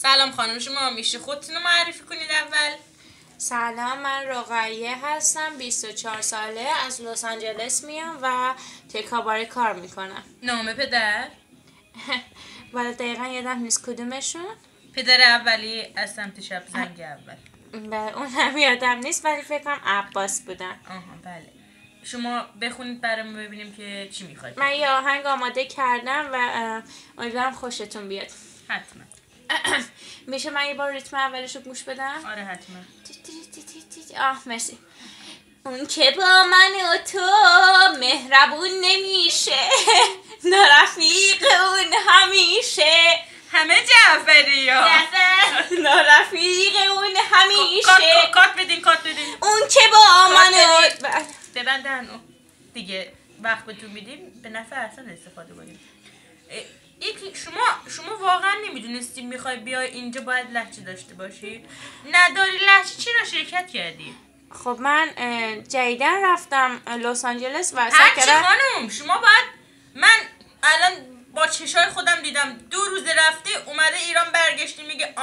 سلام خانم، شما میشه خودتون رو معرفی کنید اول؟ سلام، من رقیه هستم، 24 ساله، از لس آنجلس میام و توی کاباره کار میکنم. نام پدر؟ ولی دقیقا یادم نیست کدومشون. پدر اولی از سمت چپ زنگ اول. بله اون هم یادم نیست ولی فکر کنم عباس بودن. آها بله. شما بخونید برامون ببینیم که چی میخواید. من یه آهنگ آماده کردم و امیدوارم خوشتون بیاد. حتما. میشه من یه بار ریتم اولش رو گوش بدم؟ آره حتما. مرسی. اون که با من و تو مهربون نمیشه، نارفیق اون همیشه. همه جعفری ها. نارفیق اون همیشه. کات بدین. اون که با من و ببندن دیگه وقت بهتون میدیم به نفع اصلا استفاده کنیم. شما واقعا نمیدونستی میخوای بیای اینجا باید لهجه داشته باشی؟ نداری لهجه چرا شرکت کردی؟ خب من جدیدن رفتم لس آنجلس و هرچی خانم شما باید، من الان با چشای خودم دیدم 2 روز رفته اومده ایران برگشتی میگه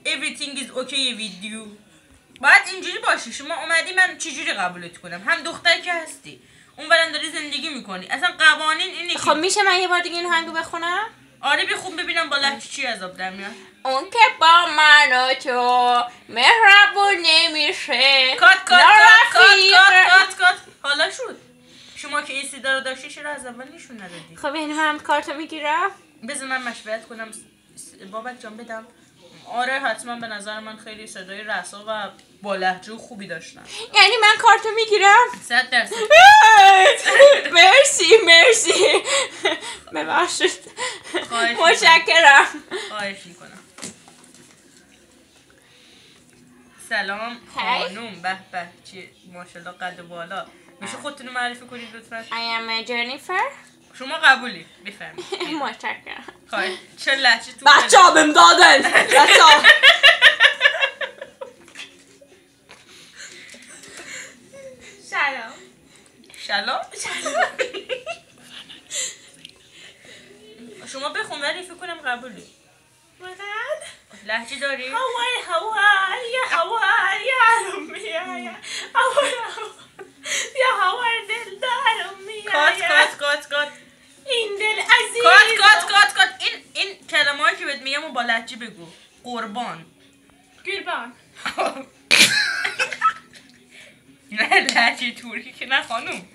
everything is okay with you. باید اینجوری باشی. شما اومدی من چجوری قبولت کنم؟ هم دختر که هستی اون برن داری زندگی میکنی، اصلا قوانین اینه که خب میشه من یه بار دیگه این آهنگو بخونم؟ آره بخون ببینم با لهجه چی عذاب در میاد. اون که با من و تو مهربون نمیشه. کات حالا شد. شما که این صدا رو داشتی چرا از اول نشون ندادی؟ خب یعنی من کارتو میگیرم؟ بذار من مشورت کنم بابک جان بدم. آره حتما به نظر من خیلی صدای رسا و با لهجه خوبی داشتن. یعنی من کارتو میگیرم؟ 100%. مرسی ببخشید. متشکرم. خواهش میکنم. سلام خانوم. به چی ماشاءالله قد بالا. میشه خودتون رو معرفی کنید لطفا؟ I am Jennifer. شما قبولی بفرمایید. متشکرم. خواهش. چه لهجه تو بچه‌ها بهم دادن. سلام. شما بخون ولی فکر کنم قبولی. لهجه داری؟ کات. این دل عزیز. کات. این کلمه‌ای که بهت میگم با لهجه بگو. قربان. نه لهجه ترکی که نه خانوم.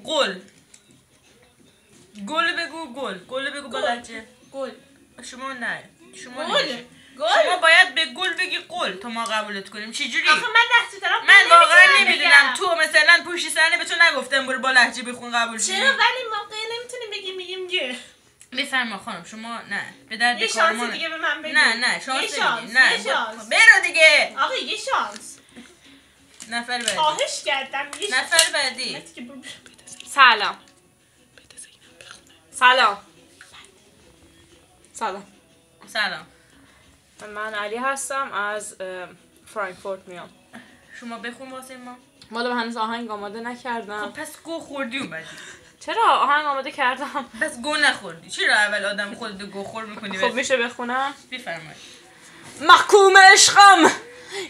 گل بگو با لهجه. شما نه. شما باید به گل بگی قول تا ما قبولت کنیم. چه جوری؟ من واقعا نمیدونم. تو مثلا پشت صحنه به تو نگفتم برو با لهجه بخون قبول شی. چرا ولی ما نمیتونیم بگیم گه. بفرما خانم شما نه به درد یه کار ما شانس دیگه به من بدید. نه شانس نه یه شانس. برو دیگه. آقا یه شانس. نفر بعدی. خواهش کردم. نفر بعدی. سلام. من علی هستم از فرانکفورت میام. شما بخون واسه ما. مالا هنوز آهنگ آماده نکردم. خب پس گو خوردی اومدی. چرا آهنگ آماده کردم؟ پس گو نخوردی. چرا اول آدم خودت گو خور میکنی؟ خب میشه بخونم؟ بفرمایید. محکوم عشقم،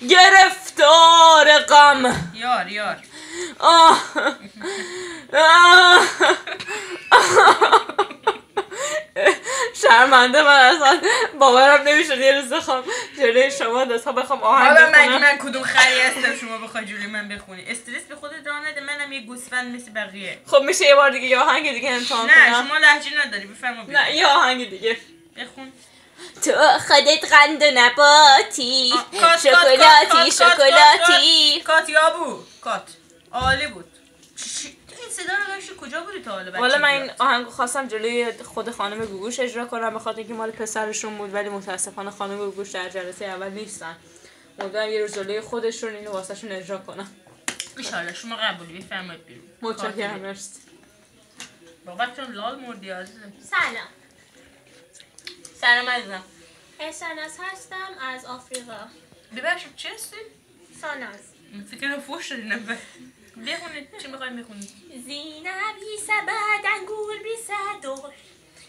گرفتار غم. یار شرمنده من اصلا باورم نمیشه یه روز بخوام جلوی شما بخوام آهنگ بخونم. حالا من کدوم خری هستم شما بخوای جلوی من بخونی؟ استرس به خودت راه نده. منم یه گوسفند مثل بقیه. خب میشه یه بار دیگه یه آهنگ دیگه امتحان کنم؟ نه شما لهجه نداری. بفرما بگو. نه یه آهنگ دیگه بخون. تو خودت قند و نباتی، شکلاتی. کات یابو کات عالی بود. این صدا رو داشتی کجا بودی تا حالا؟ والا من این آهنگو خواستم جلوی خود خانم گوگوش اجرا کنم به خاطر اینکه مال پسرشون بود ولی متاسفانه خانم گوگوش در جلسه اول نیستن. امیدوارم یه روز جلوی خودشون اینو واسهشون اجرا کنم. ان شاءالله. شما قبولی بفرمایید بیرون. متشکرم. مرسی. بابک جان لال مردی عزیزم. سلام عزیزم. ساناز هستم از آفریقا. ببخشید چی هستی؟ ساناز. فکر فوش شدی نبه. بخونید چی میخوایم بخونید؟ زینبی سبد انگور بی صد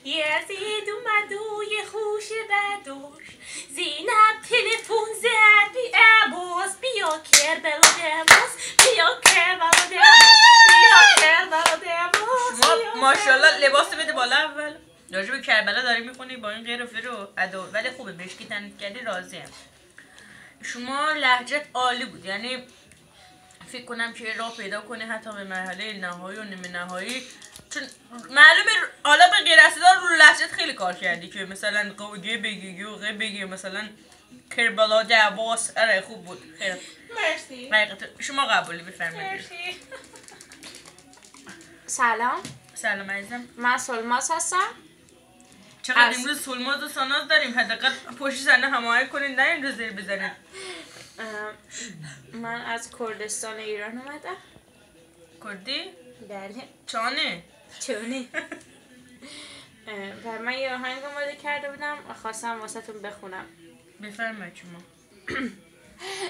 یزید اومد و یه خوش بدوش زینب تلفن زد بی عباس بیا کربلا دماس بیا کربلا دماس بیا کربلا دماس ما ماشاءالله لباس بده بالا اول. راجع به کربلا داری میخونی با این غیر و فر و ادا، ولی خوبه بهش که تنید کردی راضیم. شما لهجت عالی بود، یعنی فکر کنم که راه پیدا کنی حتی به مرحله نهایی و نیمه نهایی، چون معلومه حالا به غیر از صدا رو لهجت خیلی کار کردی که مثلا قوگه بگی و غه بگی، مثلا کربلا دعواس. آره خوب بود، خیلی مرسی حقیقت شما قبولی. بفرمایید. مرسی سلام، سلام عزیزم. من سلماس هستم. چقدر از- امروز سلماز و ساناز داریم، حداقل پشت صحنه هماهنگ کنین، نه این رو زیر بزنید. من از کردستان ایران اومدم. کردی؟ بله. چانه؟ چونی؟ و من یه آهنگ آماده کرده بودم و خواستم واسه تون بخونم. بفرمایید شما.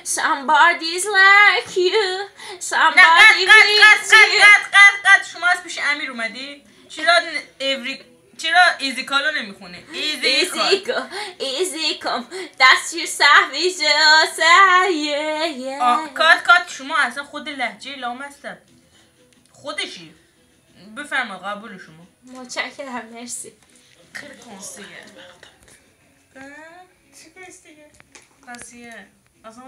Somebody's like you. نه Somebody needs you. قد شما از پیش امیر اومدی؟ چرا ایزیکالو نمیخونه؟ Easy come. That's your savage yeah. کات شما اصلا خود لهجه لام هستن، خودشی. بفرمایید قبول شما. متشکرم، مرسی. خیلی کنسیه. چی کنسیه؟ قضیه اصلا